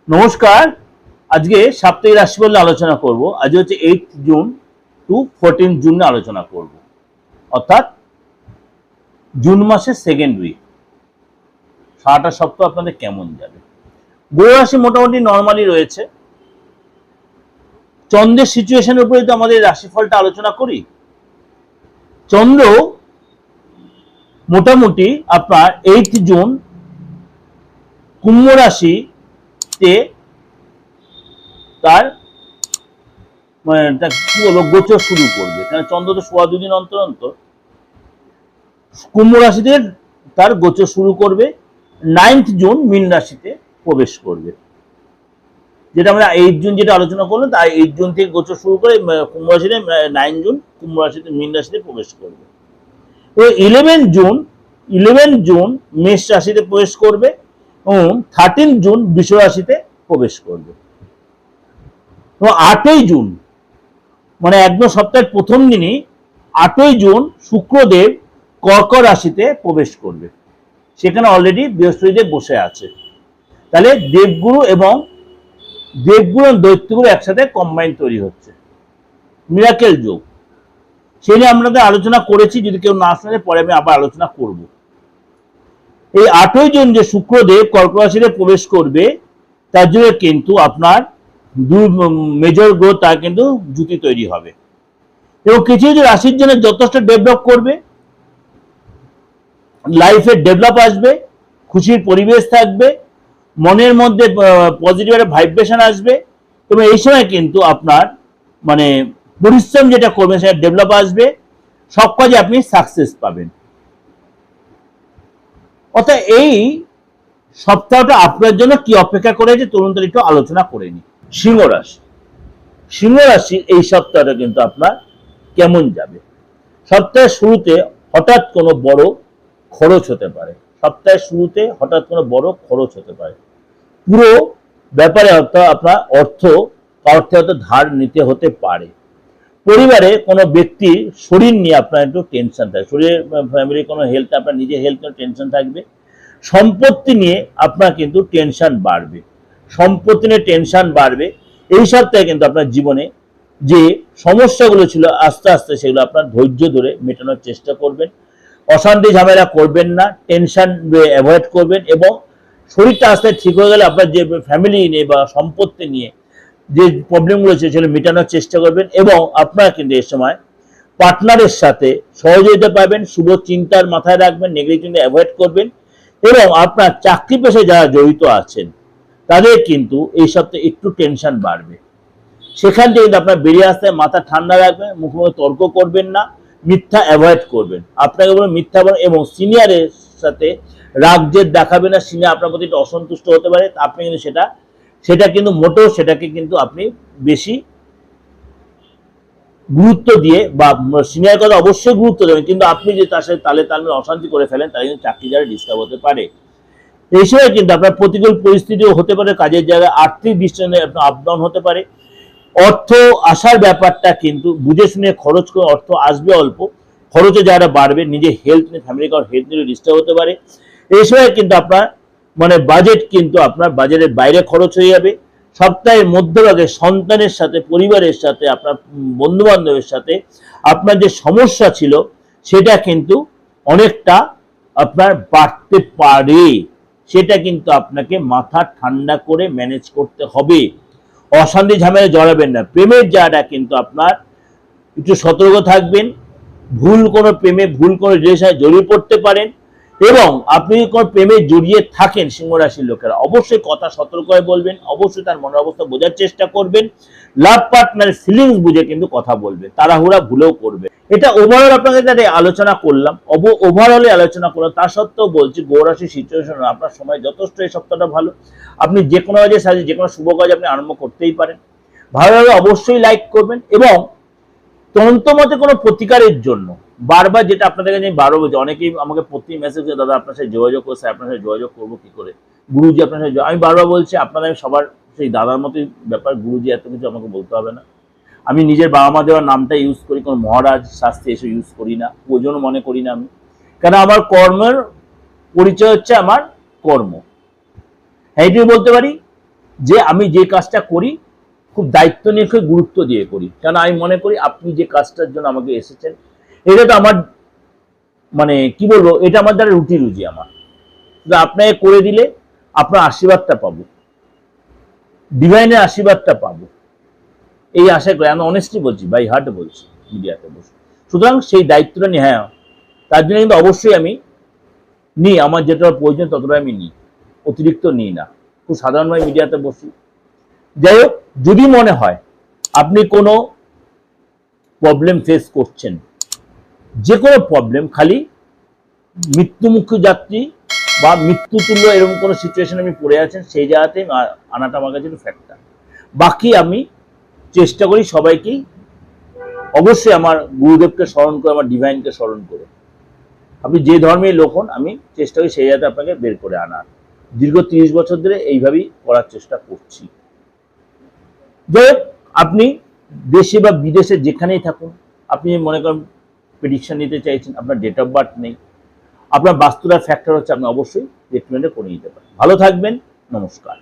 নমস্কার। আজকে সাপ্তাহিক রাশিফল নিয়ে আলোচনা করব। আজ হচ্ছে 8 জুন টু 14 জুন আলোচনা করব, অর্থাৎ জুন মাসের সেকেন্ড উইক। সারাটা সপ্তাহ আপনাদের কেমন যাবে? গ্রহ রাশি মোটামুটি নর্মালি রয়েছে। চন্দ্রের সিচুয়েশনের উপরে তো আমাদের রাশিফলটা আলোচনা করি। চন্দ্র মোটামুটি আপনার 8 জুন কুম্ভ রাশিতে তার কি বলবো গোচর শুরু করবে, কারণ চন্দ্র তো সোয়া দুদিন অন্তর অন্তর কুম্ভ রাশিতে তার গোচর শুরু করবে। 9 জুন মীন রাশিতে প্রবেশ করবে, যেটা আমরা 8 জুন যেটা আলোচনা করলাম, তাই 8 জুন থেকে গোচর শুরু করে কুম্ভ রাশিতে 9 জুন কুম্ভ রাশিতে মীন রাশিতে প্রবেশ করবে। তো 11 জুন মেষ রাশিতে প্রবেশ করবে এবং 13 জুন বৃষ রাশিতে প্রবেশ করবে। 8ই জুন মানে একদম সপ্তাহের প্রথম দিনই 8ই জুন শুক্রদেব কর্ক রাশিতে প্রবেশ করবে। সেখানে অলরেডি বৃহস্পতিদেব বসে আছে। তাহলে দেবগুরু এবং দৈত্যগুরু একসাথে কম্বাইন তৈরি হচ্ছে, মিরাকেল যোগ। সে নিয়ে আপনাদের আলোচনা করেছি, যদি কেউ না শুনে পরে আমি আবার আলোচনা করব। এই 8ই জুন যে শুক্রদেব কর্ক রাশিতে প্রবেশ করবে, তার জন্য কিন্তু আপনার দুই মেজর গ্রহ তার কিন্তু জুতি তৈরি হবে এবং কিছু কিছু রাশির জন্য যথেষ্ট ডেভেলপ করবে, লাইফে ডেভেলপ আসবে, খুশির পরিবেশ থাকবে, মনের মধ্যে পজিটিভ একটা ভাইব্রেশন আসবে এবং এই সময় কিন্তু আপনার মানে পরিশ্রম যেটা করবেন সেটা ডেভেলপ আসবে, সব কাজে আপনি সাকসেস পাবেন। অর্থাৎ এই সপ্তাহটা আপনার জন্য কি অপেক্ষা করেছে তরুণ একটু আলোচনা করে নি। সিংহ রাশি এই সপ্তাহটা কিন্তু আপনার কেমন যাবে? সপ্তাহের শুরুতে হঠাৎ কোনো বড় খরচ হতে পারে, পুরো ব্যাপারে অর্থাৎ আপনার অর্থ কারোর থেকে ধার নিতে হতে পারে। পরিবারে কোনো ব্যক্তির শরীর নিয়ে আপনার একটু টেনশন থাকে, শরীরের ফ্যামিলির কোনো হেলথ, আপনার নিজের হেলথ নিয়ে টেনশন থাকবে। সম্পত্তি নিয়ে আপনার কিন্তু টেনশন বাড়বে। এই সপ্তাহে কিন্তু আপনার জীবনে যে সমস্যাগুলো ছিল আস্তে আস্তে সেগুলো আপনার ধৈর্য ধরে মেটানোর চেষ্টা করবেন। অশান্তি ঝামেলা করবেন না, টেনশন অ্যাভয়েড করবেন এবং শরীরটা আস্তে ঠিক হয়ে গেলে আপনার যে ফ্যামিলি নিয়ে বা সম্পত্তি নিয়ে যে প্রবলেমগুলো ছিল সেগুলো মেটানোর চেষ্টা করবেন এবং আপনারা কিন্তু এ সময় পার্টনারের সাথে সহযোগিতা পাবেন। শুভ চিন্তার মাথায় রাখবেন, নেগেটিভ চিন্তা অ্যাভয়েড করবেন এবং আপনার চাকরি পেশায় যারা জড়িত আছেন তাদের কিন্তু এই সপ্তাহে একটু টেনশন বাড়বে। সেখান থেকে কিন্তু আপনার বেরিয়ে আসতে মাথা ঠান্ডা রাখবেন, মুখোমুখি তর্ক করবেন না, মিথ্যা অ্যাভয়েড করবেন। আপনাকে বলবেন মিথ্যা বলেন এবং সিনিয়রের সাথে রাগ জেদ দেখাবেন না। সিনিয়র আপনার প্রতি অসন্তুষ্ট হতে পারে, আপনি কিন্তু সেটা কিন্তু মোটেও সেটাকে কিন্তু আপনি বেশি গুরুত্ব দিয়ে বা সিনিয়র কথা অবশ্যই গুরুত্ব দেবেন, কিন্তু আপনি যে তার সাথে তালে তাল মিলিয়ে অশান্তি করে ফেলেন তাহলে কিন্তু চাকরি যারা ডিস্টার্ব হতে পারে। এই সময় কিন্তু আপনার প্রতিকূল পরিস্থিতিও হতে পারে, কাজের জায়গায় আর্থিক দৃষ্টিতে আপনার আপ ডাউন হতে পারে। অর্থ আসার ব্যাপারটা কিন্তু বুঝে শুনে খরচ করে, অর্থ আসবে অল্প, খরচে যারা বাড়বে, নিজের হেলথ নিয়ে ফ্যামিলি কারোর হেলথ নিয়ে ডিস্টার্ব হতে পারে। এই সময় কিন্তু আপনার মানে বাজেট কিন্তু আপনার বাজেটের বাইরে খরচ হয়ে যাবে। সপ্তাহের মধ্যভাগে সন্তানের সাথে, পরিবারের সাথে, আপনার বন্ধু বান্ধবের সাথে আপনার যে সমস্যা ছিল সেটা কিন্তু অনেকটা আপনার বাড়তে পারে। সেটা কিন্তু আপনাকে মাথা ঠান্ডা করে ম্যানেজ করতে হবে। অশান্তি ঝামেলা জড়াবেন না। প্রেমের জায়গাটা কিন্তু আপনার একটু সতর্ক থাকবেন। ভুল কোনো রিলেশনে জড়িয়ে পড়তে পারেন এবং আপনি কোনো প্রেমে জড়িয়ে থাকেন সিংহ রাশির লোকেরা, অবশ্যই কথা সতর্ক হয়ে বলবেন, অবশ্যই তার মনের অবস্থা বোঝার চেষ্টা করবেন, লাভ পার্টনার ফিলিংস বুঝে কিন্তু কথা বলবেন, তাড়াহুড়া ভুলেও করবে। এটা ওভারঅল আপনাকে যাতে আলোচনা করলাম, তা সত্ত্বেও বলছি গ্রহ রাশির সিচুয়েশন আপনার সময় যথেষ্ট এই সপ্তাহটা ভালো। আপনি যে কোনো কাজে সাজে যে কোনো শুভ কাজ আপনি আরম্ভ করতেই পারেন। ভালো লাগলে অবশ্যই লাইক করবেন এবং তন্ত্রমতে কোনো প্রতিকারের জন্য বারবার, যেটা আপনাদের কাছে বারবার বলছি, অনেকেই আমাকে প্রতি মেসেজে দাদা আপনার সাথে যোগাযোগ করছে, আপনার সাথে যোগাযোগ করবো কি করে, গুরুজি আপনার সাথে, আমি বারবার বলছি আপনাদের সবার সেই দাদার মতোই ব্যাপার, গুরুজি এত কিছু আমাকে বলতে হবে না। আমি নিজের বাবা মা দেওয়ার নামটা ইউজ করি, কোনো মহারাজ শাস্ত্রী এসে ইউজ করি না, ওজন মনে করি না আমি, কারণ আমার কর্মের পরিচয় হচ্ছে আমার কর্ম। হ্যাঁ, এটুকু বলতে পারি যে আমি যে কাজটা করি খুব দায়িত্ব নিয়ে খুব গুরুত্ব দিয়ে করি, কেন আমি মনে করি আপনি যে কাজটার জন্য আমাকে এসেছেন এটা তো আমার মানে কি বলবো, এটা আমার দ্বারা রুটি রুজি আমার, আপনাকে করে দিলে আপনার আশীর্বাদটা পাবো, ডিভাইনের আশীর্বাদটা পাবো, এই আশা করি। আমি অনেস্টলি বলছি, বাই হার্ট বলছি মিডিয়াতে বসে। সুতরাং সেই দায়িত্বটা নিয়ে, হ্যাঁ তার জন্য কিন্তু অবশ্যই আমি নিই, আমার যেটা প্রয়োজন ততটা আমি নিই, অতিরিক্ত নিই না, খুব সাধারণভাবে মিডিয়াতে বসি। যাই হোক, যদি মনে হয় আপনি কোনো প্রবলেম ফেস করছেন, যে কোনো প্রবলেম, খালি মৃত্যুমুখী যাত্রী বা মৃত্যুতুল্য এরকম কোনো সিচুয়েশন আমি পড়ে আছেন, সেই জায়গাতে আনাটা আমার কাছে ফ্যাক্টর। বাকি আমি চেষ্টা করি সবাইকেই অবশ্যই আমার গুরুদেবকে স্মরণ করে, আমার ডিভাইনকে স্মরণ করে, আপনি যে ধর্মের লোক হন, আমি চেষ্টা করি সেই জায়গাতে আপনাকে বের করে আনার। দীর্ঘ 30 বছর ধরে এইভাবেই করার চেষ্টা করছি। যাই হোক, আপনি দেশে বা বিদেশে যেখানেই থাকুন, আপনি মনে করেন প্রেডিকশন নিতে চাইছেন, আপনার ডেট অফ বার্থ নেই, আপনার বাস্তুটার ফ্যাক্টর হচ্ছে, আপনি অবশ্যই ট্রিটমেন্টে করে নিতে পারেন। ভালো থাকবেন, নমস্কার।